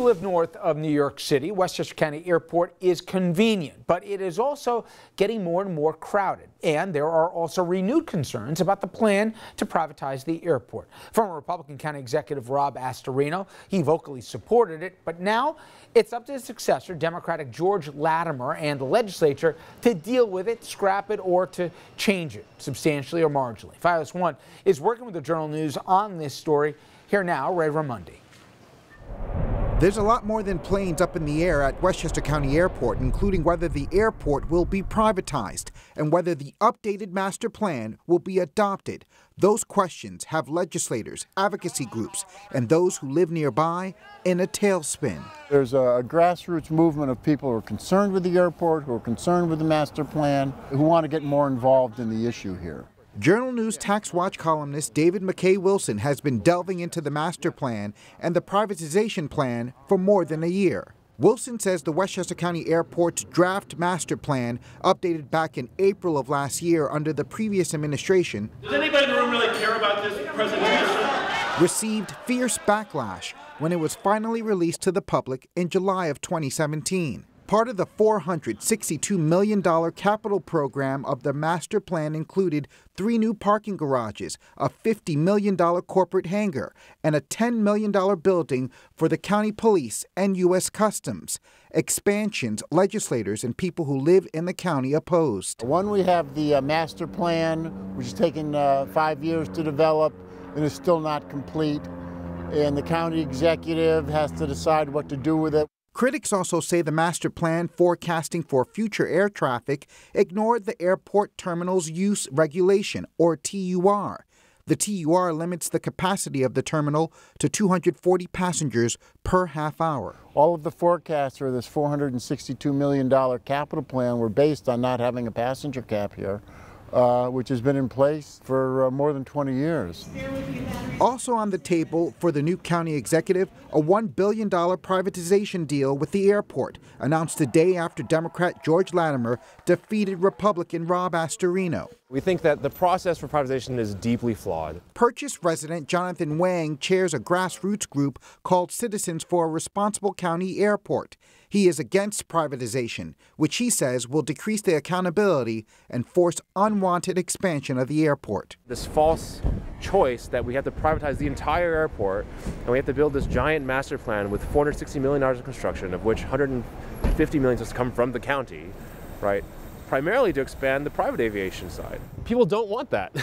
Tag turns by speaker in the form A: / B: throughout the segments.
A: you live north of New York City, Westchester County Airport is convenient, but it is also getting more and more crowded. And there are also renewed concerns about the plan to privatize the airport. Former Republican County Executive Rob Astorino, he vocally supported it, but now it's up to his successor, Democratic George Latimer, and the legislature to deal with it, scrap it, or to change it substantially or marginally. FIOS 1 is working with the Journal News on this story. Here now, Ray Ramundi.
B: There's a lot more than planes up in the air at Westchester County Airport, including whether the airport will be privatized and whether the updated master plan will be adopted. Those questions have legislators, advocacy groups, and those who live nearby in a tailspin.
C: There's a grassroots movement of people who are concerned with the airport, who are concerned with the master plan, who want to get more involved in the issue here.
B: Journal News Tax Watch columnist David McKay Wilson has been delving into the master plan and the privatization plan for more than a year. Wilson says the Westchester County Airport's draft master plan, updated back in April of last year under the previous administration,
D: does anybody in the room really care about this presentation?
B: Received fierce backlash when it was finally released to the public in July of 2017. Part of the $462 million capital program of the master plan included 3 new parking garages, a $50 million corporate hangar, and a $10 million building for the county police and U.S. Customs. Expansions legislators and people who live in the county opposed.
C: One, we have the master plan, which has taken 5 years to develop and is still not complete, and the county executive has to decide what to do with it.
B: Critics also say the master plan forecasting for future air traffic ignored the Airport Terminals Use Regulation, or TUR. The TUR limits the capacity of the terminal to 240 passengers per half hour.
C: All of the forecasts for this $462 million capital plan were based on not having a passenger cap here, which has been in place for more than 20 years.
B: Also on the table for the new county executive, a $1 billion privatization deal with the airport, announced the day after Democrat George Latimer defeated Republican Rob Astorino.
E: We think that the process for privatization is deeply flawed.
B: Purchase resident Jonathan Wang chairs a grassroots group called Citizens for a Responsible County Airport. He is against privatization, which he says will decrease the accountability and force unwanted expansion of the airport.
E: This false choice that we have to privatize the entire airport and we have to build this giant master plan with $460 million of construction, of which $150 million has come from the county, right? Primarily to expand the private aviation side. People don't want that.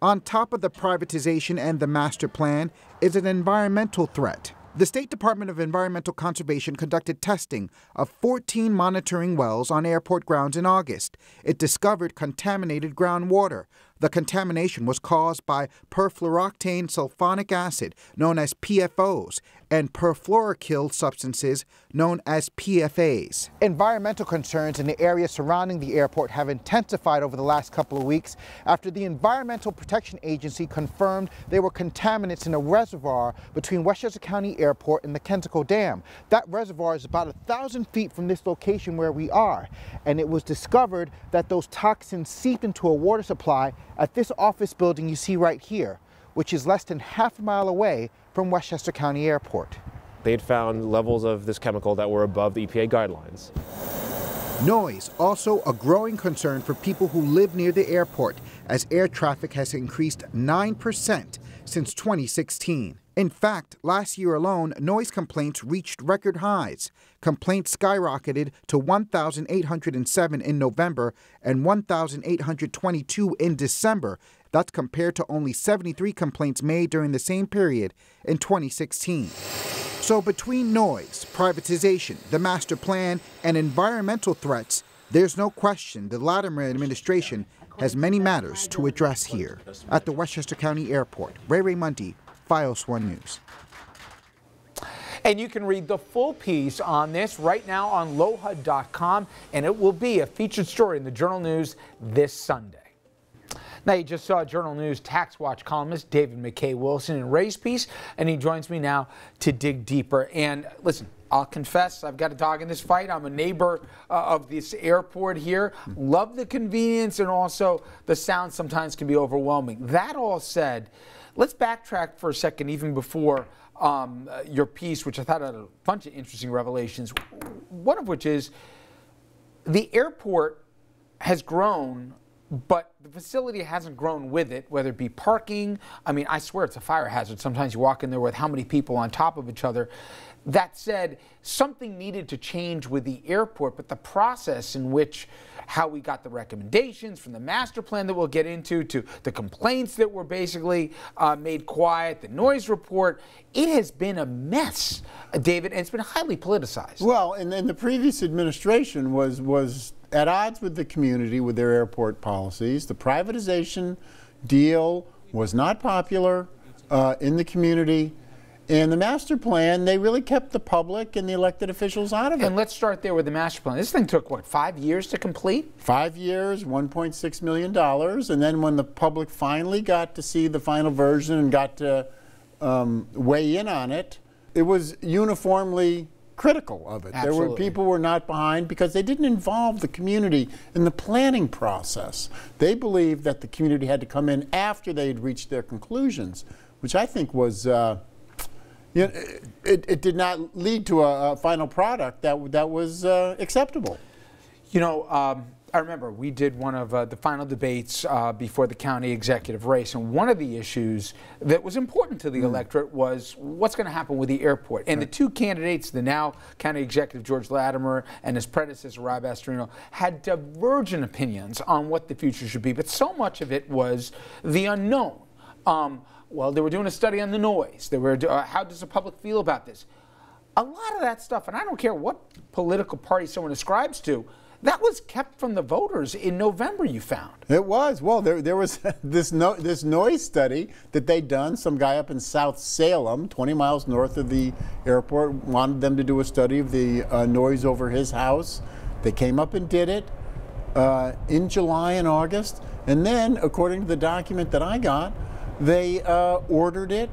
B: On top of the privatization and the master plan is an environmental threat. The State Department of Environmental Conservation conducted testing of 14 monitoring wells on airport grounds in August. It discovered contaminated groundwater. The contamination was caused by perfluorooctane sulfonic acid, known as PFOs, and perfluoroalkyl substances, known as PFAs. Environmental concerns in the area surrounding the airport have intensified over the last couple of weeks after the Environmental Protection Agency confirmed there were contaminants in a reservoir between Westchester County Airport and the Kensico Dam. That reservoir is about 1,000 feet from this location where we are, and it was discovered that those toxins seeped into a water supply at this office building you see right here, which is less than half a mile away from Westchester County Airport.
E: They'd found levels of this chemical that were above the EPA guidelines.
B: Noise, also a growing concern for people who live near the airport, as air traffic has increased 9% since 2016. In fact, last year alone, noise complaints reached record highs. Complaints skyrocketed to 1,807 in November and 1,822 in December. That's compared to only 73 complaints made during the same period in 2016. So between noise, privatization, the master plan, and environmental threats, there's no question the Latimer administration has many matters to address here. At the Westchester County Airport, Ray Ramundi, FIOS 1 News.
A: And you can read the full piece on this right now on LOHA.com, and it will be a featured story in the Journal News this Sunday. Now, you just saw Journal News Tax Watch columnist David McKay Wilson in Ray's piece, and he joins me now to dig deeper. And listen, I'll confess, I've got a dog in this fight. I'm a neighbor of this airport here. Love the convenience, and also the sound sometimes can be overwhelming. That all said, Let's backtrack for a second, even before your piece, which I thought had a bunch of interesting revelations, one of which is the airport has grown, but the facility hasn't grown with it, whether it be parking. I mean, I swear it's a fire hazard. Sometimes you walk in there with how many people on top of each other. That said, something needed to change with the airport, but the process in which how we got the recommendations from the master plan that we'll get into to the complaints that were basically made quiet, the noise report, it has been a mess, David, and it's been highly politicized.
C: Well, and the previous administration was at odds with the community with their airport policies. The privatization deal was not popular in the community. And the master plan, they really kept the public and the elected officials out of it.
A: And let's start there with the master plan. This thing took, what, 5 years to complete?
C: 5 years, $1.6 million. And then when the public finally got to see the final version and got to weigh in on it, it was uniformly critical of it.
A: Absolutely.
C: People were not behind because they didn't involve the community in the planning process. They believed that the community had to come in after they had reached their conclusions, which I think was... it did not lead to a final product that was acceptable.
A: You know, I remember we did one of the final debates before the county executive race, and one of the issues that was important to the electorate was what's going to happen with the airport. And the two candidates, the now county executive George Latimer and his predecessor Rob Astorino, had divergent opinions on what the future should be, but so much of it was the unknown. Well, they were doing a study on the noise. They were, how does the public feel about this? A lot of that stuff, and I don't care what political party someone ascribes to, that was kept from the voters in November, you found.
C: It was. Well, there was this noise study that they'd done. Some guy up in South Salem, 20 miles north of the airport, wanted them to do a study of the noise over his house. They came up and did it in July and August. And then, according to the document that I got, they ordered it,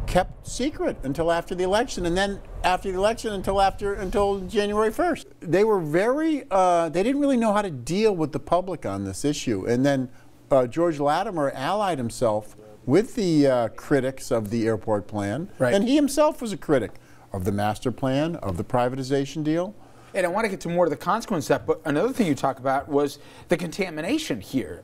C: kept secret until after the election, and then after the election until January 1st. They were very, they didn't really know how to deal with the public on this issue. And then George Latimer allied himself with the critics of the airport plan, and he himself was a critic of the master plan, of the privatization deal.
A: And I want to get to more of the consequence of that, but another thing you talk about was the contamination here.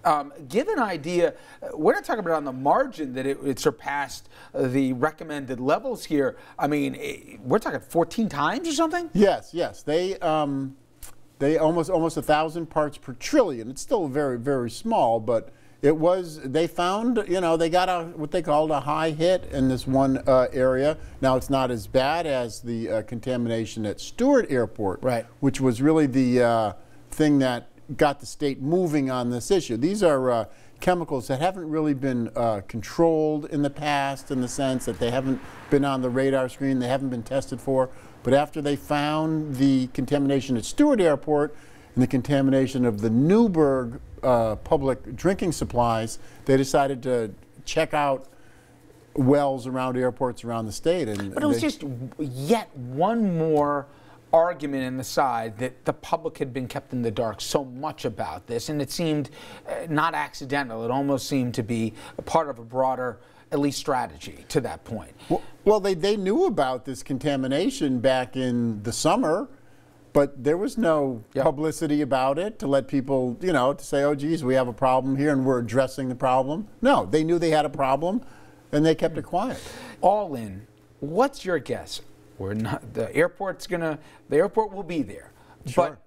A: Give an idea, we're not talking about on the margin that it surpassed the recommended levels here. I mean, we're talking 14 times or something?
C: Yes, yes. They almost 1,000 parts per trillion. It's still very, very small, but it was, they found, you know, they got what they called a high hit in this one area. Now, it's not as bad as the contamination at Stewart Airport, which was really the thing that got the state moving on this issue. These are chemicals that haven't really been controlled in the past, in the sense that they haven't been on the radar screen, they haven't been tested for. But after they found the contamination at Stewart Airport and the contamination of the Newburgh public drinking supplies, they decided to check out wells around airports around the state.
A: But it was just yet one more argument in the side that the public had been kept in the dark so much about this, and it seemed not accidental. It almost seemed to be a part of a broader, at least, strategy to that point.
C: Well, they knew about this contamination back in the summer, but there was no publicity about it to let people, you know, to say, oh, geez, we have a problem here and we're addressing the problem. No, they knew they had a problem and they kept it quiet.
A: All in, what's your guess? We're not, the airport will be there.
C: Sure.
A: But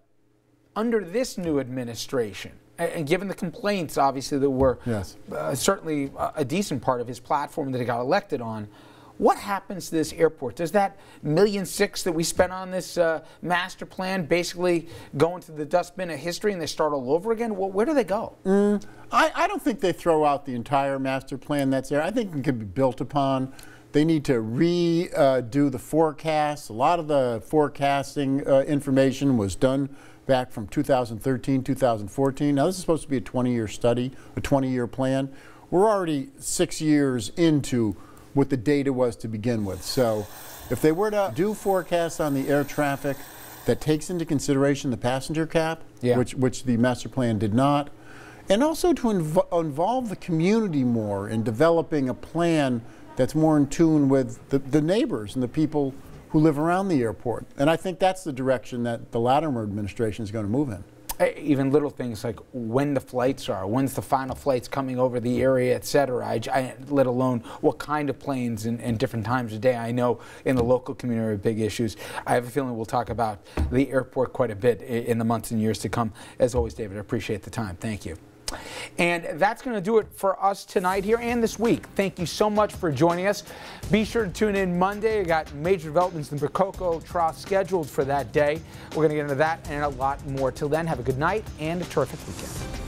A: under this new administration, and given the complaints, obviously, that were certainly a decent part of his platform that he got elected on, what happens to this airport? Does that $1.6 million that we spent on this master plan basically go into the dustbin of history and they start all over again? Well, where do they go?
C: I don't think they throw out the entire master plan that's there. I think it can be built upon. They need to redo the forecasts. A lot of the forecasting information was done back from 2013, 2014. Now, this is supposed to be a 20-year study, a 20-year plan. We're already 6 years into what the data was to begin with. So if they were to do forecasts on the air traffic that takes into consideration the passenger cap, which the master plan did not, and also to involve the community more in developing a plan that's more in tune with the neighbors and the people who live around the airport. And I think that's the direction that the Latimer administration is going to move in.
A: Even little things like when the flights are, when's the final flights coming over the area, et cetera, let alone what kind of planes and different times of day. I know in the local community are big issues. I have a feeling we'll talk about the airport quite a bit in the months and years to come. As always, David, I appreciate the time. Thank you. And that's going to do it for us tonight here and this week. Thank you so much for joining us. Be sure to tune in Monday. We got major developments in the Percoco trial scheduled for that day. We're going to get into that and a lot more. Till then, have a good night and a terrific weekend.